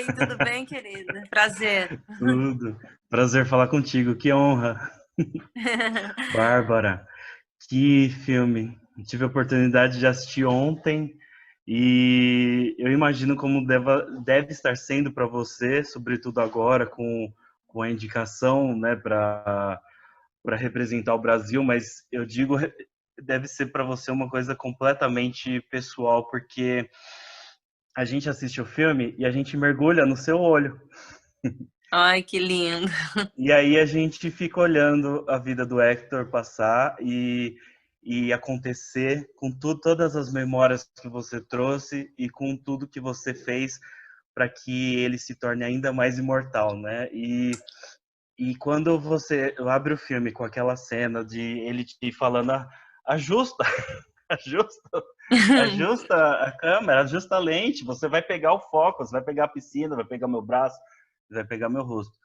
Oi, tudo bem, querida? Prazer. Tudo. Prazer falar contigo, que honra. Bárbara, que filme. Tive a oportunidade de assistir ontem e eu imagino como deve estar sendo para você, sobretudo agora com a indicação, né, para representar o Brasil, mas eu digo deve ser para você uma coisa completamente pessoal, porque a gente assiste o filme e a gente mergulha no seu olho. Ai, que lindo. E aí a gente fica olhando a vida do Hector passar e acontecer com todas as memórias que você trouxe e com tudo que você fez para que ele se torne ainda mais imortal, né? E quando você abre o filme com aquela cena de ele te falando, ajusta, ajusta, ajusta a câmera, ajusta a lente, você vai pegar o foco, você vai pegar a piscina, vai pegar meu braço, vai pegar meu rosto.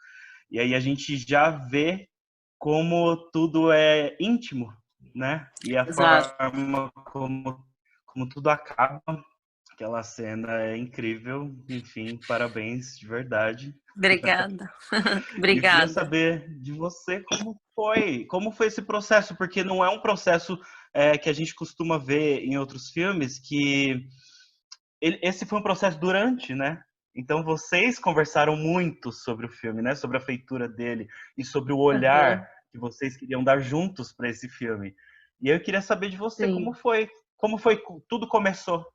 E aí a gente já vê como tudo é íntimo, né? E a Exato. forma como tudo acaba. Aquela cena é incrível. Enfim, parabéns de verdade. Obrigada. E eu queria Obrigada. saber de você como foi esse processo, porque não é um processo que a gente costuma ver em outros filmes, que esse foi um processo durante, né? Então vocês conversaram muito sobre o filme, né? Sobre a feitura dele e sobre o olhar Aham. que vocês queriam dar juntos para esse filme. E eu queria saber de você Sim. como foi tudo começou.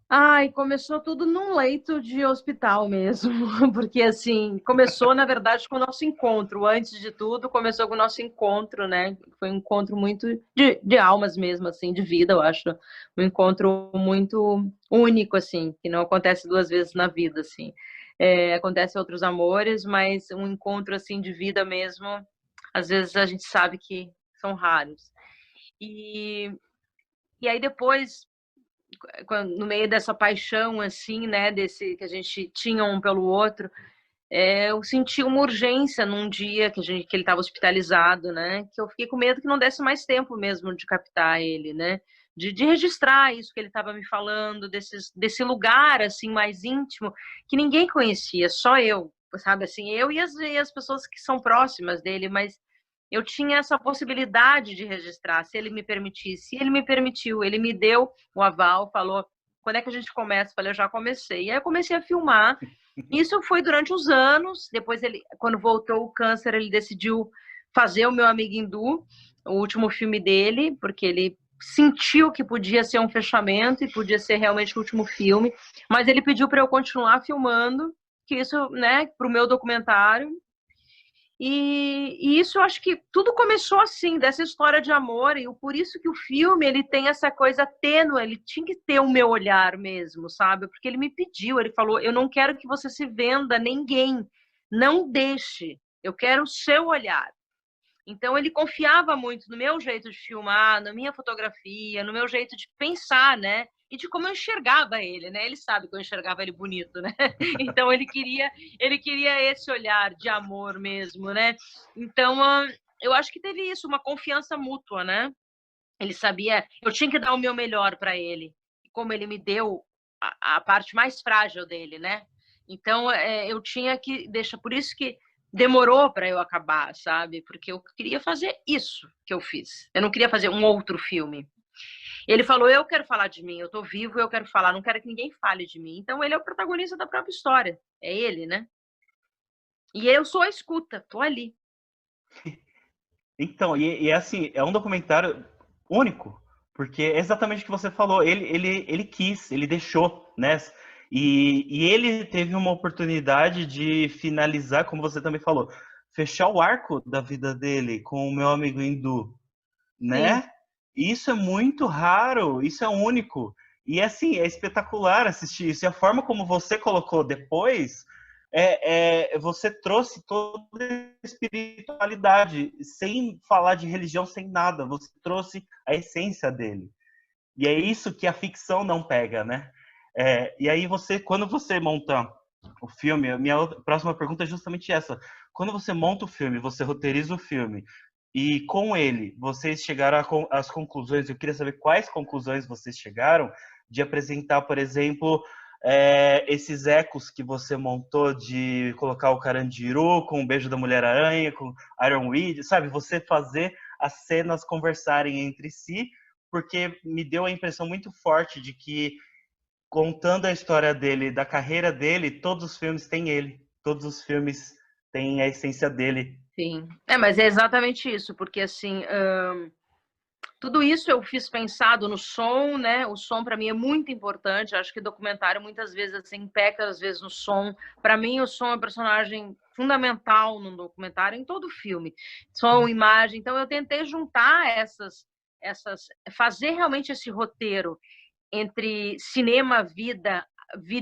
Ai, começou tudo num leito de hospital mesmo, porque assim, começou na verdade com o nosso encontro, antes de tudo, começou com o nosso encontro, né? Foi um encontro muito de almas mesmo, assim, de vida, eu acho. Um encontro muito único, assim, que não acontece duas vezes na vida, assim. Acontece outros amores, mas um encontro, assim, de vida mesmo, às vezes a gente sabe que são raros. E, e aí depois no meio dessa paixão, assim, né, desse que a gente tinha um pelo outro, eu senti uma urgência num dia que ele estava hospitalizado, né, que eu fiquei com medo que não desse mais tempo mesmo de captar ele, né, de registrar isso que ele estava me falando, desse lugar, assim, mais íntimo, que ninguém conhecia, só eu, sabe, assim, eu e as pessoas que são próximas dele, mas eu tinha essa possibilidade de registrar, se ele me permitisse. E ele me permitiu, ele me deu o aval, falou, quando é que a gente começa? Eu falei, eu já comecei. E aí eu comecei a filmar. Isso foi durante os anos. Depois, ele, quando voltou o câncer, ele decidiu fazer o Meu Amigo Hindu, o último filme dele, porque ele sentiu que podia ser um fechamento e podia ser realmente o último filme. Mas ele pediu para eu continuar filmando, que isso, né, para o meu documentário. E isso eu acho que tudo começou assim, dessa história de amor, e por isso que o filme ele tem essa coisa tênue, ele tinha que ter o meu olhar mesmo, sabe? Porque ele me pediu, ele falou: eu não quero que você se venda a ninguém, não deixe, eu quero o seu olhar. Então ele confiava muito no meu jeito de filmar, na minha fotografia, no meu jeito de pensar, né? E de como eu enxergava ele, né? Ele sabe que eu enxergava ele bonito, né? Então ele queria esse olhar de amor mesmo, né? Então eu acho que teve isso, uma confiança mútua, né? Ele sabia, eu tinha que dar o meu melhor para ele, como ele me deu a parte mais frágil dele, né? Então eu tinha que deixar, por isso que demorou para eu acabar, sabe? Porque eu queria fazer isso que eu fiz. Eu não queria fazer um outro filme. Ele falou: eu quero falar de mim, eu tô vivo, eu quero falar, não quero que ninguém fale de mim. Então ele é o protagonista da própria história, é ele, né? E eu sou a escuta, tô ali. Então, e é assim, é um documentário único, porque é exatamente o que você falou. Ele quis, ele deixou, né? E ele teve uma oportunidade de finalizar, como você também falou, fechar o arco da vida dele com o meu amigo hindu, Sim. né? Isso é muito raro, isso é único. E assim, é espetacular assistir isso. E a forma como você colocou depois, você trouxe toda a espiritualidade, sem falar de religião, sem nada. Você trouxe a essência dele. E é isso que a ficção não pega, né? E aí quando você monta o filme, a minha próxima pergunta é justamente essa. Quando você monta o filme, você roteiriza o filme, e com ele, vocês chegaram às conclusões, eu queria saber quais conclusões vocês chegaram de apresentar, por exemplo, esses ecos que você montou de colocar o Carandiru com o Beijo da Mulher-Aranha, com Iron Weed, sabe? Você fazer as cenas conversarem entre si, porque me deu a impressão muito forte de que, contando a história dele, da carreira dele, todos os filmes têm ele. Todos os filmes têm a essência dele. Sim. Mas é exatamente isso, porque assim, tudo isso eu fiz pensado no som, né? O som para mim é muito importante. Acho que documentário muitas vezes assim peca às vezes no som. Para mim o som é um personagem fundamental no documentário, em todo filme. Som, imagem. Então eu tentei juntar fazer realmente esse roteiro entre cinema, vida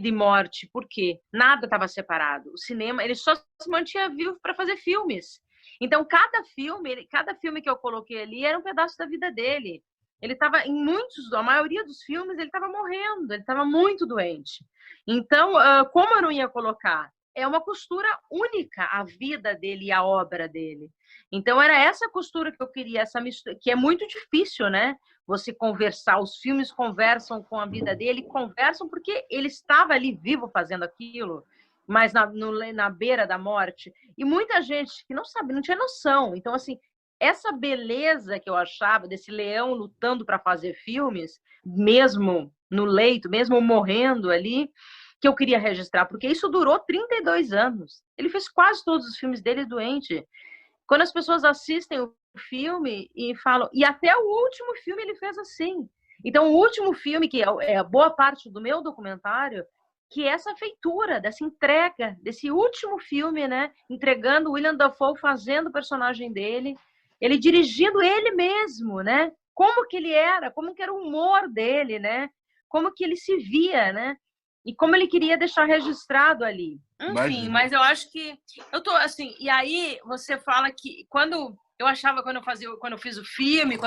e morte. Por quê? Nada estava separado. O cinema, ele só se mantinha vivo para fazer filmes. Então, cada filme que eu coloquei ali era um pedaço da vida dele. Ele estava, a maioria dos filmes, ele estava morrendo, ele estava muito doente. Então, como eu não ia colocar? É uma costura única, a vida dele e a obra dele. Então, era essa costura que eu queria, essa mistura, que é muito difícil, né? Você conversar, os filmes conversam com a vida dele, conversam porque ele estava ali vivo fazendo aquilo, mas na beira da morte. E muita gente que não sabe, não tinha noção. Então, assim, essa beleza que eu achava desse leão lutando para fazer filmes, mesmo no leito, mesmo morrendo ali, que eu queria registrar, porque isso durou 32 anos. Ele fez quase todos os filmes dele doente. Quando as pessoas assistem o filme e falam... E até o último filme ele fez assim. Então, o último filme, que é a boa parte do meu documentário, que é essa feitura, dessa entrega, desse último filme, né? Entregando o William Dafoe fazendo o personagem dele, ele dirigindo ele mesmo, né? Como que ele era, como que era o humor dele, né? Como que ele se via, né? E como ele queria deixar registrado ali. Enfim, mas eu acho que... Eu tô assim... E aí, você fala que... Quando eu fiz o filme,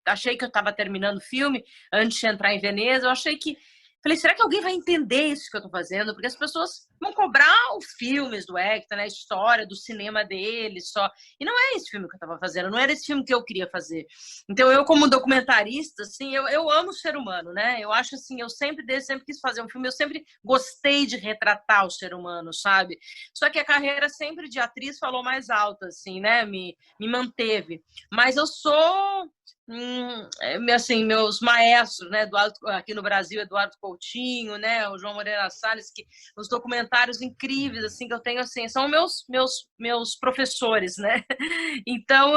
achei que eu estava terminando o filme, antes de entrar em Veneza, eu achei que... Falei, será que alguém vai entender isso que eu estou fazendo? Porque as pessoas vão cobrar os filmes do Hector, né? A história do cinema dele só. E não é esse filme que eu estava fazendo, não era esse filme que eu queria fazer. Então, eu, como documentarista, assim, eu amo o ser humano, né? Eu acho assim, eu sempre quis fazer um filme, eu sempre gostei de retratar o ser humano, sabe? Só que a carreira sempre de atriz falou mais alto, assim, né? Me manteve. Mas eu sou... assim, meus maestros, né, aqui no Brasil, Eduardo Coutinho, né, o João Moreira Salles, que os documentários incríveis assim que eu tenho, assim, são meus professores, né? Então,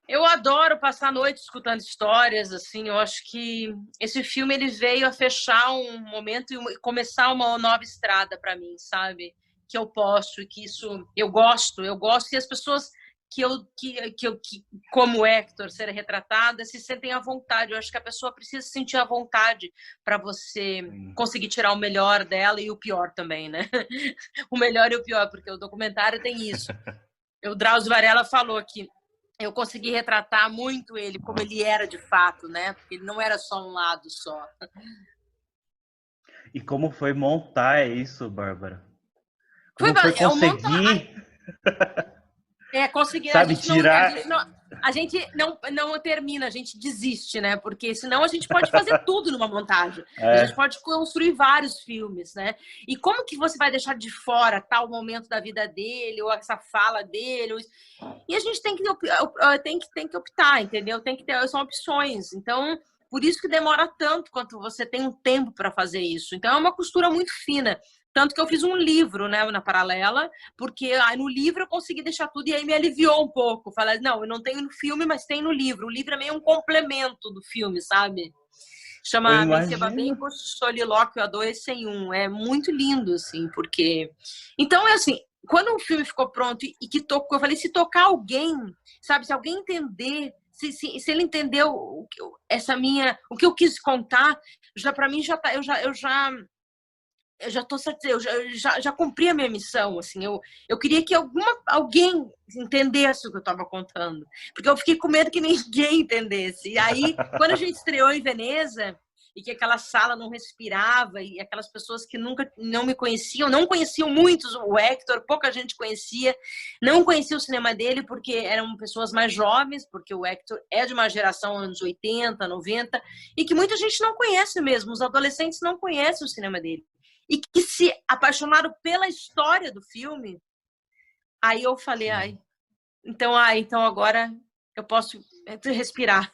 eu adoro passar a noite escutando histórias, assim. Eu acho que esse filme ele veio a fechar um momento e começar uma nova estrada para mim, sabe? Que eu posso, que isso eu gosto e as pessoas que como Hector, ser retratada, se sentem à vontade. Eu acho que a pessoa precisa se sentir à vontade para você conseguir tirar o melhor dela e o pior também, né? O melhor e o pior, porque o documentário tem isso. O Drauzio Varela falou que eu consegui retratar muito ele como ele era de fato, né? Porque ele não era só um lado só. E como foi montar isso, Bárbara? Como foi conseguir... Conseguir, sabe, tirar... A gente não termina, a gente desiste, né? Porque senão a gente pode fazer tudo numa montagem. A gente pode construir vários filmes, né? E como que você vai deixar de fora tal momento da vida dele, ou essa fala dele? E a gente tem que optar, entendeu? São opções. Então, por isso que demora tanto quanto você tem um tempo para fazer isso. Então, é uma costura muito fina. Tanto que eu fiz um livro, né, na Paralela, porque aí no livro eu consegui deixar tudo e aí me aliviou um pouco. Falei, não, eu não tenho no filme, mas tem no livro. O livro é meio um complemento do filme, sabe? Chama Menceba Bacon, Solilóquio A2 sem um. É muito lindo, assim, porque... Então, é assim, quando o filme ficou pronto e que tocou, eu falei, se tocar alguém, sabe, se alguém entender... Se ele entendeu o que eu quis contar, para mim eu já tô satisfeita, eu já cumpri a minha missão, assim, eu queria que alguém entendesse o que eu estava contando, porque eu fiquei com medo que ninguém entendesse. E aí, quando a gente estreou em Veneza, e que aquela sala não respirava, e aquelas pessoas que nunca não me conheciam, não conheciam muitos o Hector, pouca gente conhecia, não conhecia o cinema dele porque eram pessoas mais jovens, porque o Hector é de uma geração anos 80, 90, e que muita gente não conhece mesmo, os adolescentes não conhecem o cinema dele. E que se apaixonaram pela história do filme. Aí eu falei, então agora eu posso respirar.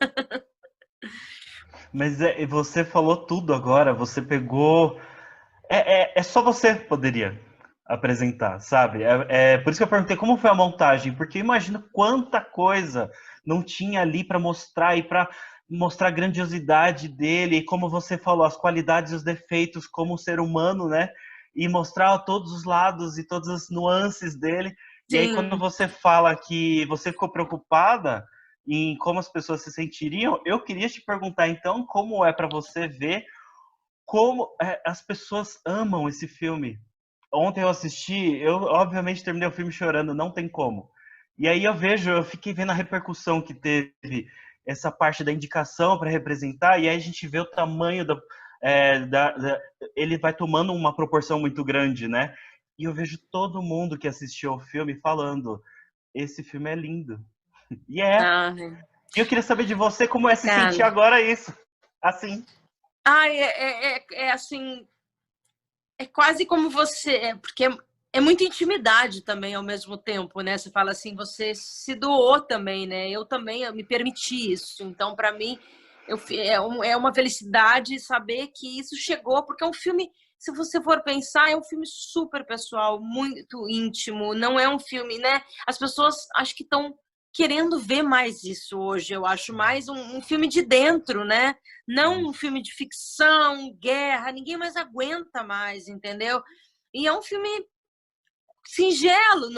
Mas você falou tudo agora, você pegou... É só você poderia apresentar, sabe? Por isso que eu perguntei como foi a montagem, porque imagina quanta coisa não tinha ali para mostrar e para mostrar a grandiosidade dele, e como você falou, as qualidades e os defeitos como ser humano, né? E mostrar todos os lados e todas as nuances dele. Sim. E aí quando você fala que você ficou preocupada em como as pessoas se sentiriam, eu queria te perguntar então como é para você ver como as pessoas amam esse filme. Ontem eu assisti, eu obviamente terminei o filme chorando, não tem como. E aí eu fiquei vendo a repercussão que teve essa parte da indicação para representar, e aí a gente vê o tamanho ele vai tomando uma proporção muito grande, né? E eu vejo todo mundo que assistiu ao filme falando, esse filme é lindo. E E eu queria saber de você como é se sentir agora isso, assim. Assim, é quase como você, porque é muita intimidade também ao mesmo tempo, né? Você fala assim, você se doou também, né? Eu me permiti isso. Então, para mim, é uma felicidade saber que isso chegou, porque é um filme, se você for pensar, é um filme super pessoal, muito íntimo. Não é um filme, né? As pessoas acho que estão querendo ver mais isso hoje. Eu acho mais um filme de dentro, né? Não um filme de ficção, guerra. Ninguém mais aguenta mais, entendeu? E é um filme singelo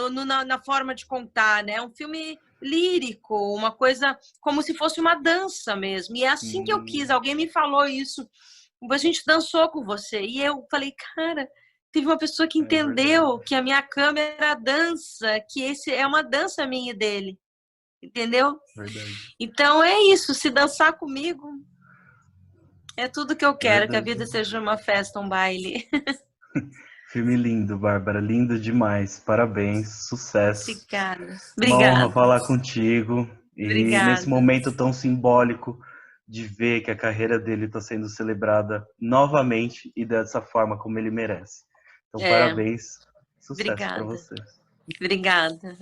na forma de contar, né? Um filme lírico, uma coisa como se fosse uma dança mesmo. E é assim que eu quis. Alguém me falou isso. A gente dançou com você. E eu falei, cara, teve uma pessoa que entendeu que a minha câmera dança, que esse é uma dança minha e dele. Entendeu? Verdade. Então é isso. Se dançar comigo, é tudo que eu quero. Verdade. Que a vida seja uma festa, um baile. Filme lindo, Bárbara, lindo demais. Parabéns, sucesso. Obrigada. Uma honra falar contigo. E Obrigada. nesse momento tão simbólico de ver que a carreira dele está sendo celebrada novamente e dessa forma como ele merece. Então, parabéns, sucesso para você. Obrigada.